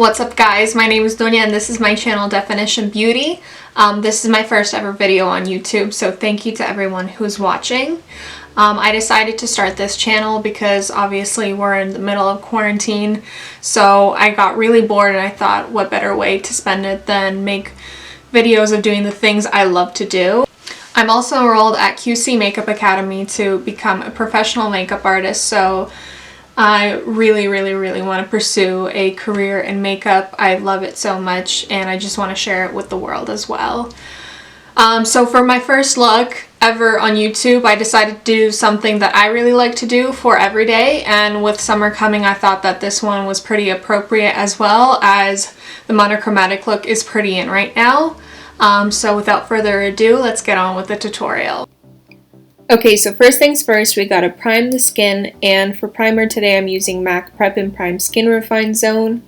What's up guys, my name is Donia and this is my channel Definition Beauty. This is my first ever video on YouTube, so thank you to everyone who's watching. I decided to start this channel because obviously we're in the middle of quarantine, so I got really bored and I thought what better way to spend it than make videos of doing the things I love to do. I'm also enrolled at QC Makeup Academy to become a professional makeup artist, so I really want to pursue a career in makeup. I love it so much and I just want to share it with the world as well. So for my first look ever on YouTube, I decided to do something that I really like to do for every day, and with summer coming I thought that this one was pretty appropriate as well, as the monochromatic look is pretty in right now. So without further ado, let's get on with the tutorial. Okay, so first things first, we gotta prime the skin, and for primer today I'm using MAC Prep and Prime Skin Refine Zone.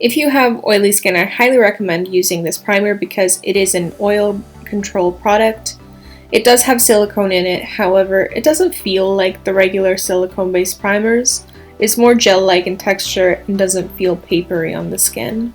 If you have oily skin, I highly recommend using this primer because it is an oil control product. It does have silicone in it, however, it doesn't feel like the regular silicone-based primers. It's more gel-like in texture and doesn't feel papery on the skin.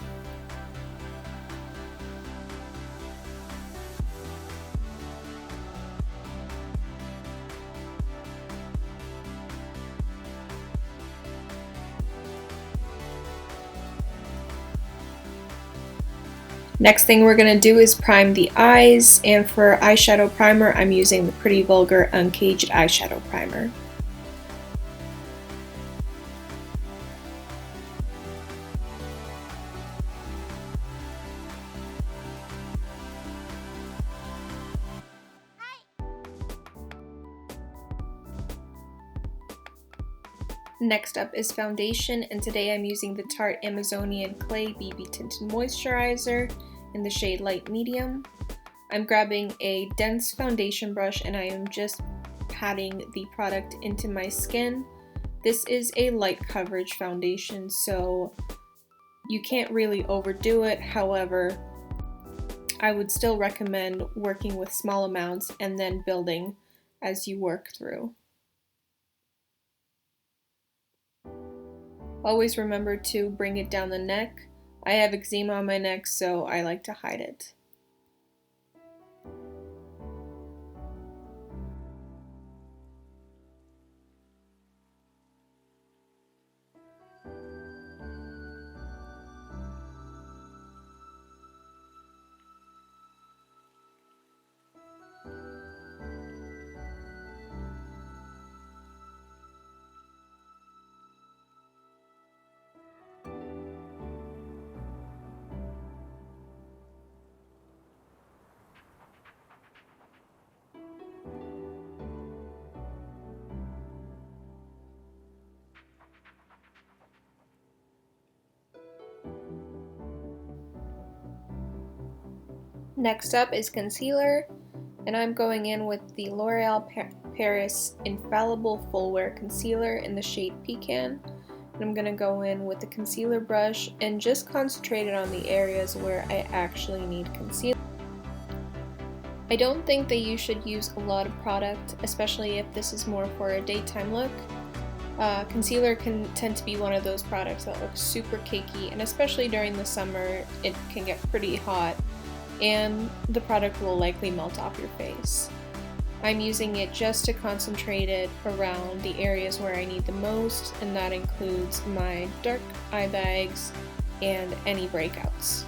Next thing we're going to do is prime the eyes, and for eyeshadow primer I'm using the Pretty Vulgar Uncaged eyeshadow primer. Next up is foundation, and today I'm using the Tarte Amazonian Clay BB Tinted Moisturizer in the shade Light Medium. I'm grabbing a dense foundation brush and I am just patting the product into my skin. This is a light coverage foundation, so you can't really overdo it. However, I would still recommend working with small amounts and then building as you work through. Always remember to bring it down the neck. I have eczema on my neck, so I like to hide it. Next up is concealer, and I'm going in with the L'Oreal Paris Infallible Full Wear Concealer in the shade Pecan. And I'm going to go in with the concealer brush and just concentrate it on the areas where I actually need concealer. I don't think that you should use a lot of product, especially if this is more for a daytime look. Concealer can tend to be one of those products that looks super cakey, and especially during the summer it can get pretty hot and the product will likely melt off your face. I'm using it just to concentrate it around the areas where I need the most, and that includes my dark eye bags and any breakouts.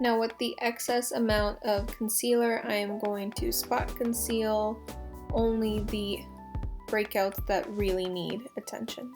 Now with the excess amount of concealer, I am going to spot conceal only the breakouts that really need attention.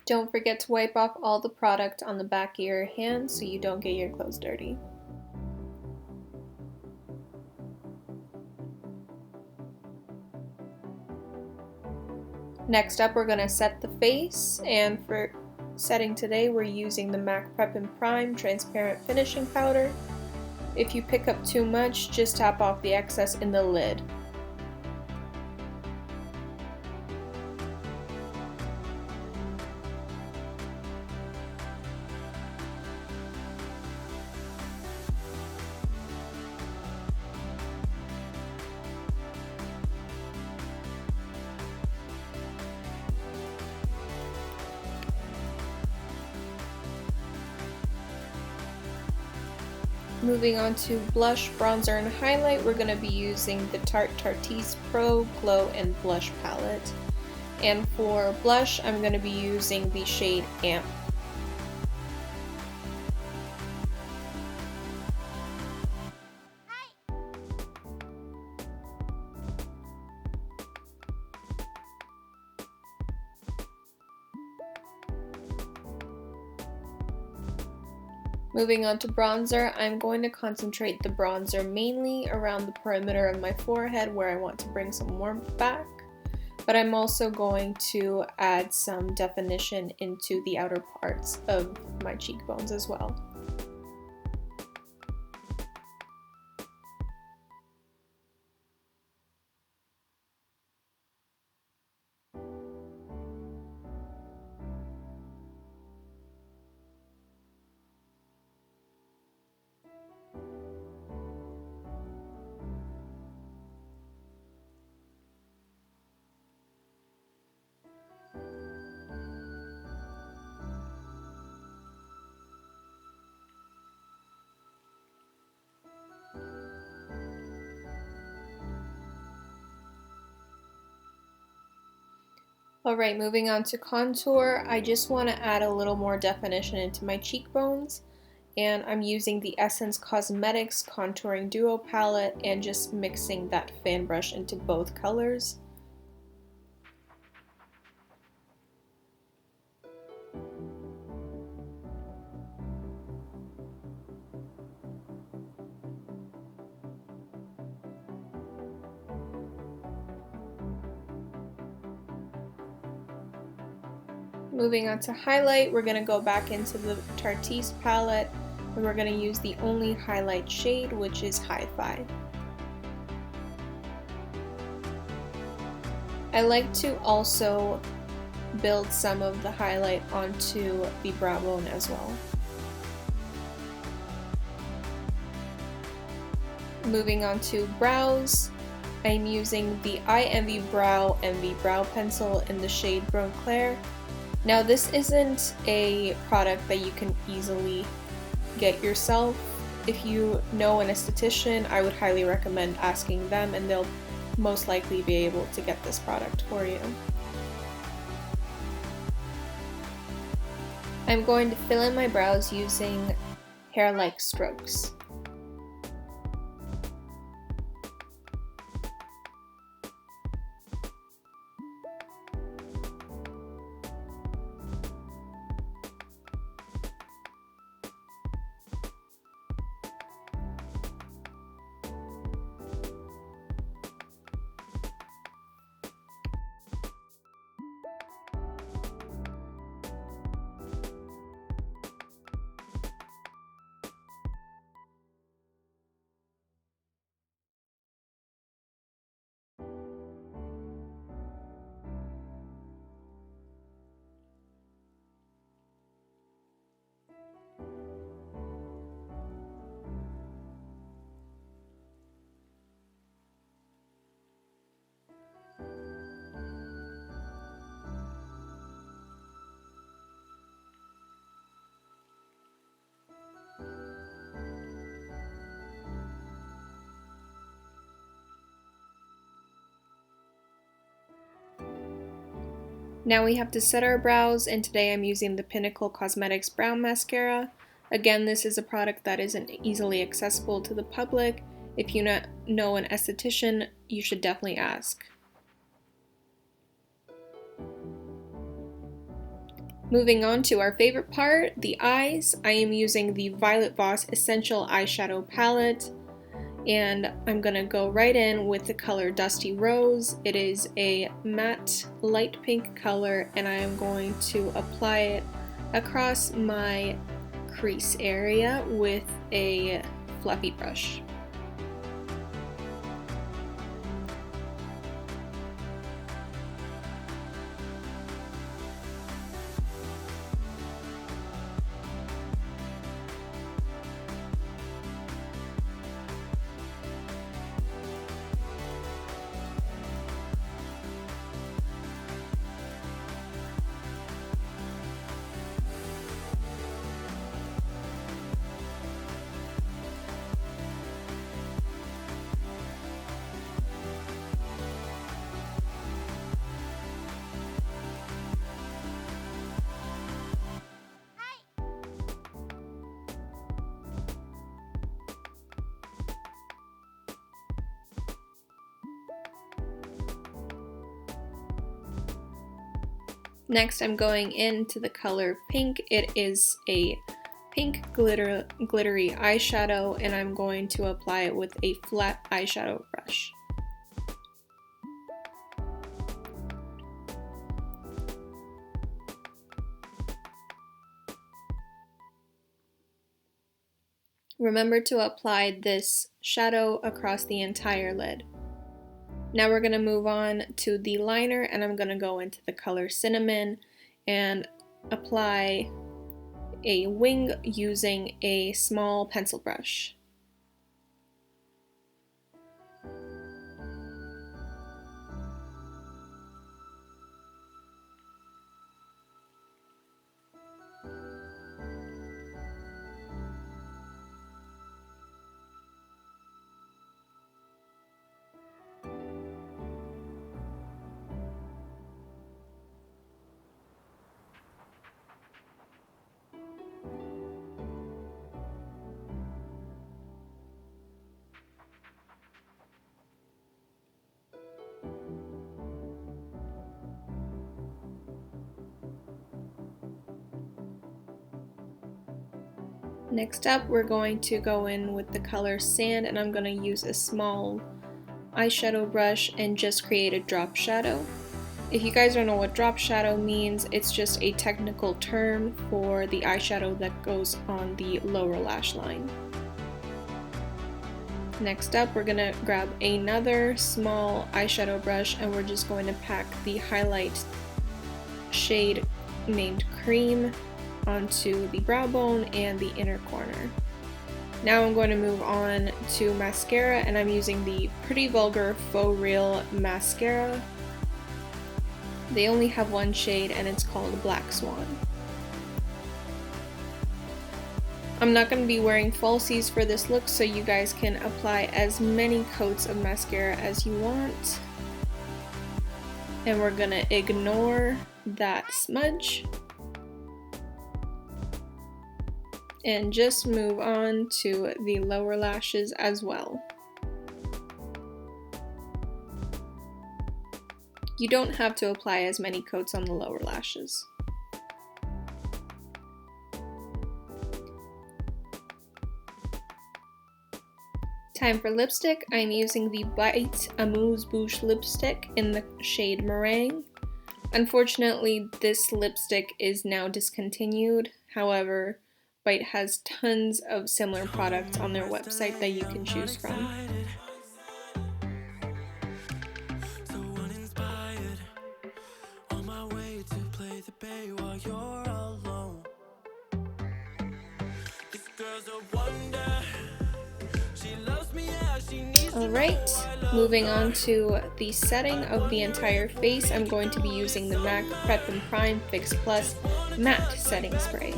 Don't forget to wipe off all the product on the back of your hand so you don't get your clothes dirty. Next up, we're going to set the face, and for setting today we're using the MAC Prep and Prime Transparent Finishing Powder. If you pick up too much, just tap off the excess in the lid. Moving on to blush, bronzer, and highlight, we're going to be using the Tarte Tarteist Pro Glow and Blush Palette. And for blush, I'm going to be using the shade Amp. Moving on to bronzer, I'm going to concentrate the bronzer mainly around the perimeter of my forehead where I want to bring some warmth back, but I'm also going to add some definition into the outer parts of my cheekbones as well. Alright, moving on to contour, I just want to add a little more definition into my cheekbones, and I'm using the Essence Cosmetics Contouring Duo palette and just mixing that fan brush into both colors. Moving on to highlight, we're going to go back into the Tarteist palette and we're going to use the only highlight shade, which is Hi-Fi. I like to also build some of the highlight onto the brow bone as well. Moving on to brows, I'm using the I Envy Brow Brow Pencil in the shade Brun Clair. Now this isn't a product that you can easily get yourself. If you know an esthetician, I would highly recommend asking them and they'll most likely be able to get this product for you. I'm going to fill in my brows using hair-like strokes. Now we have to set our brows, and today I'm using the Pinnacle Cosmetics Brow Mascara. Again, this is a product that isn't easily accessible to the public. If you know an esthetician, you should definitely ask. Moving on to our favorite part, the eyes. I am using the Violet Voss Essential Eyeshadow Palette, and I'm gonna go right in with the color Dusty Rose. It is a matte light pink color, and I am going to apply it across my crease area with a fluffy brush. Next, I'm going into the color pink. It is a pink glittery eyeshadow, and I'm going to apply it with a flat eyeshadow brush. Remember to apply this shadow across the entire lid. Now we're going to move on to the liner, and I'm going to go into the color Cinnamon and apply a wing using a small pencil brush. Next up, we're going to go in with the color Sand, and I'm going to use a small eyeshadow brush and just create a drop shadow. If you guys don't know what drop shadow means, it's just a technical term for the eyeshadow that goes on the lower lash line. Next up, we're going to grab another small eyeshadow brush, and we're just going to pack the highlight shade named Cream onto the brow bone and the inner corner. Now I'm going to move on to mascara, and I'm using the Pretty Vulgar Faux Real Mascara. They only have one shade, and it's called Black Swan. I'm not going to be wearing falsies for this look, so you guys can apply as many coats of mascara as you want. And we're going to ignore that smudge and just move on to the lower lashes as well. You don't have to apply as many coats on the lower lashes. Time for lipstick. I'm using the Bite Amuse Bouche lipstick in the shade Meringue. Unfortunately, this lipstick is now discontinued. However, Bite has tons of similar products on their website that you can choose from. Alright, moving on to the setting of the entire face, I'm going to be using the MAC Prep and Prime Fix Plus Matte Setting Spray.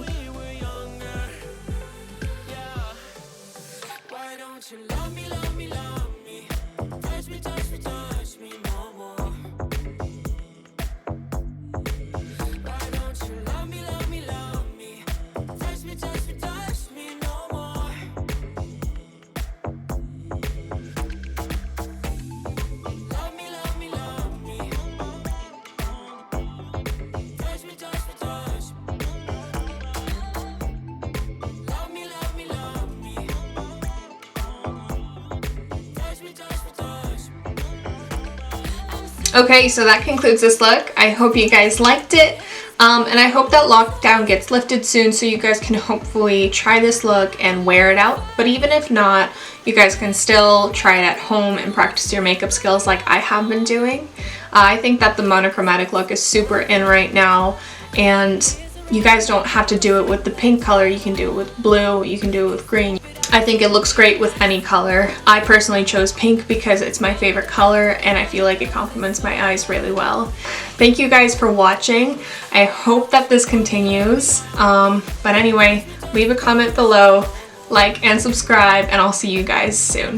Okay, so that concludes this look. I hope you guys liked it. And I hope that lockdown gets lifted soon so you guys can hopefully try this look and wear it out. But even if not, you guys can still try it at home and practice your makeup skills like I have been doing. I think that the monochromatic look is super in right now, and you guys don't have to do it with the pink color. You can do it with blue, you can do it with green. I think it looks great with any color. I personally chose pink because it's my favorite color and I feel like it complements my eyes really well. Thank you guys for watching. I hope that this continues. But anyway, leave a comment below, like and subscribe, and I'll see you guys soon.